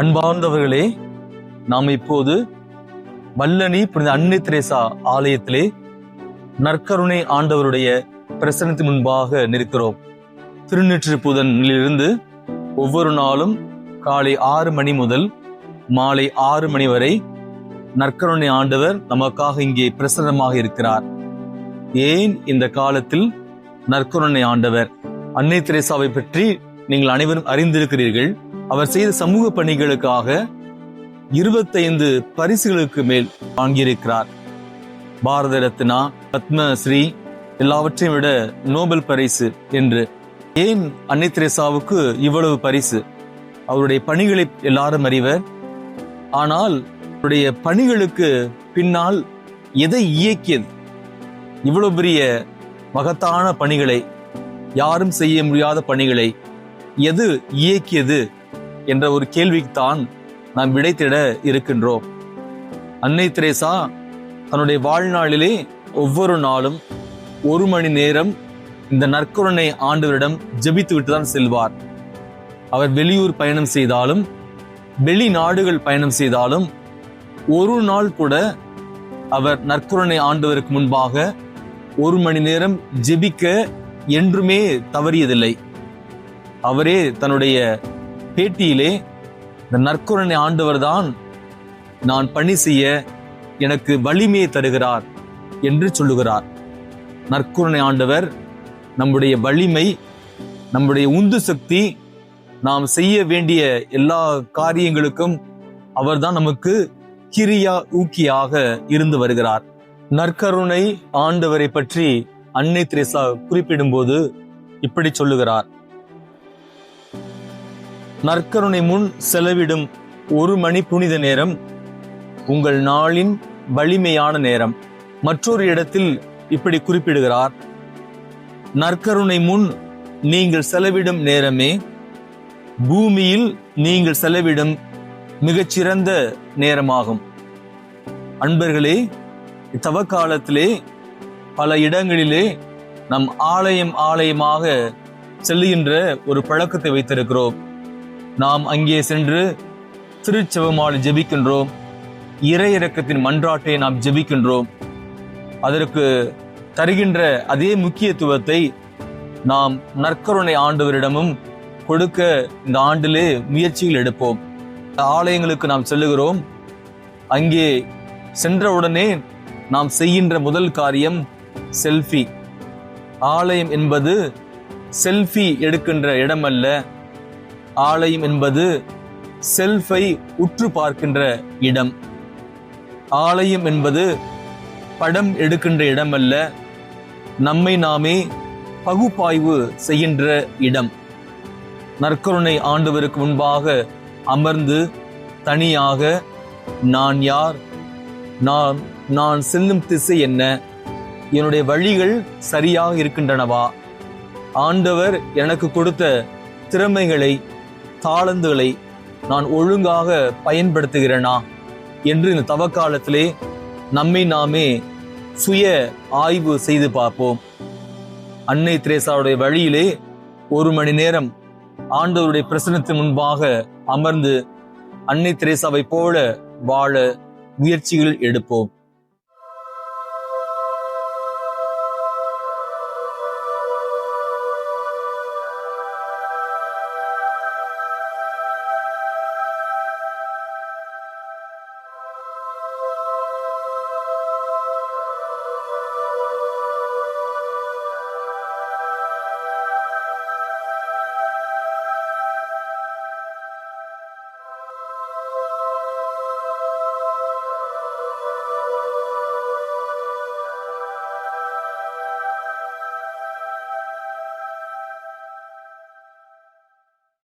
அன்பார்ந்தவர்களே, நாம் இப்போது வல்லணி புனித அன்னை தெரேசா ஆலயத்திலே நற்கருணை ஆண்டவருடைய பிரசன்னத்தின் முன்பாக நிற்கிறோம். திருநெற்றி புதனிலிருந்து ஒவ்வொரு நாளும் காலை 6 மணி முதல் மாலை 6 மணி வரை நற்கருணை ஆண்டவர் நமக்காக இங்கே பிரசன்னமாக இருக்கிறார். ஏன் இந்த காலத்தில் நற்கருணை ஆண்டவர்? அன்னை தெரேசாவை பற்றி நீங்கள் அனைவரும் அறிந்திருக்கிறீர்கள். அவர் செய்த சமூக பணிகளுக்காக 25 பரிசுகளுக்கு மேல் வாங்கியிருக்கிறார். பாரத ரத்னா, பத்மஸ்ரீ, எல்லாவற்றையும் விட நோபல் பரிசு என்று. ஏன் அன்னை தெரேசாவுக்கு இவ்வளவு பரிசு? அவருடைய பணிகளை எல்லாரும் அறிவர். ஆனால் அவருடைய பணிகளுக்கு பின்னால் எதை இயக்கியது? இவ்வளவு பெரிய மகத்தான பணிகளை, யாரும் செய்ய முடியாத பணிகளை எது இயக்கியது என்ற ஒரு கேள்விக்குத்தான் நாம் விடை தேட இருக்கின்றோம். அன்னை தெரேசா தன்னுடைய வாழ்நாளிலே ஒவ்வொரு நாளும் 1 மணி நேரம் இந்த நற்கருணை ஆண்டவரிடம் ஜெபித்து விட்டுதான் செல்வார். அவர் வெளியூர் பயணம் செய்தாலும், வெளிநாடுகள் பயணம் செய்தாலும், ஒரு நாள் கூட அவர் நற்கருணை ஆண்டவருக்கு முன்பாக 1 மணி நேரம் ஜெபிக்க என்றுமே தவறியதில்லை. அவரே தன்னுடைய பேட்டியிலே, இந்த நற்கருணை ஆண்டவர் தான் நான் பணி செய்ய எனக்கு வலிமையை தருகிறார் என்று சொல்லுகிறார். நற்கருணை ஆண்டவர் நம்முடைய வலிமை, நம்முடைய உந்து சக்தி, நாம் செய்ய வேண்டிய எல்லா காரியங்களுக்கும் அவர்தான் நமக்கு கிரியா ஊக்கியாக இருந்து வருகிறார். நற்கருணை ஆண்டவரை பற்றி அன்னை தெரேசா குறிப்பிடும்போது இப்படி சொல்லுகிறார்: நற்கருணை முன் செலவிடும் 1 மணி புனித நேரம் உங்கள் நாளின் வலிமையான நேரம். மற்றொரு இடத்தில் இப்படி குறிப்பிடுகிறார்: நற்கருணை முன் நீங்கள் செலவிடும் நேரமே பூமியில் நீங்கள் செலவிடும் மிகச்சிறந்த நேரமாகும். அன்பர்களே, தவ காலத்திலே பல இடங்களிலே நம் ஆலயமாக செல்லுகின்ற ஒரு பழக்கத்தை வைத்திருக்கிறோம். நாம் அங்கே சென்று திருச்செவமாலை ஜெபிக்கின்றோம். இறை இரக்கத்தின் மன்றாட்டை நாம் ஜெபிக்கின்றோம். அதற்கு தருகின்ற அதே முக்கியத்துவத்தை நாம் நற்கருணை ஆண்டவரிடமும் கொடுக்க இந்த ஆண்டிலே முயற்சிகள் எடுப்போம். ஆலயங்களுக்கு நாம் செல்லுகிறோம். அங்கே சென்றவுடனே நாம் செய்கின்ற முதல் காரியம் செல்ஃபி. ஆலயம் என்பது செல்ஃபி எடுக்கின்ற இடம் அல்ல. ஆலயம் என்பது செல்ஃபை உற்று பார்க்கின்ற இடம். ஆலயம் என்பது படம் எடுக்கின்ற இடம் அல்ல, நம்மை நாமே பகுப்பாய்வு செய்கின்ற இடம். நற்கருணை ஆண்டவருக்கு முன்பாக அமர்ந்து தனியாக நான் யார், நான் செல்லும் திசை என்ன, என்னுடைய வழிகள் சரியாக இருக்கின்றனவா, ஆண்டவர் எனக்கு கொடுத்த திறமைகளை, தாளந்துகளை நான் ஒழுங்காக பயன்படுத்துகிறேனா என்று இந்த தவக்காலத்திலே நம்மை நாமே சுய ஆய்வு செய்து பார்ப்போம். அன்னை தெரேசாவுடைய வழியிலே 1 மணி நேரம் ஆண்டவருடைய பிரசன்னத்தின் முன்பாக அமர்ந்து அன்னை தெரேசாவை போல வாழ முயற்சிகள் எடுப்போம்.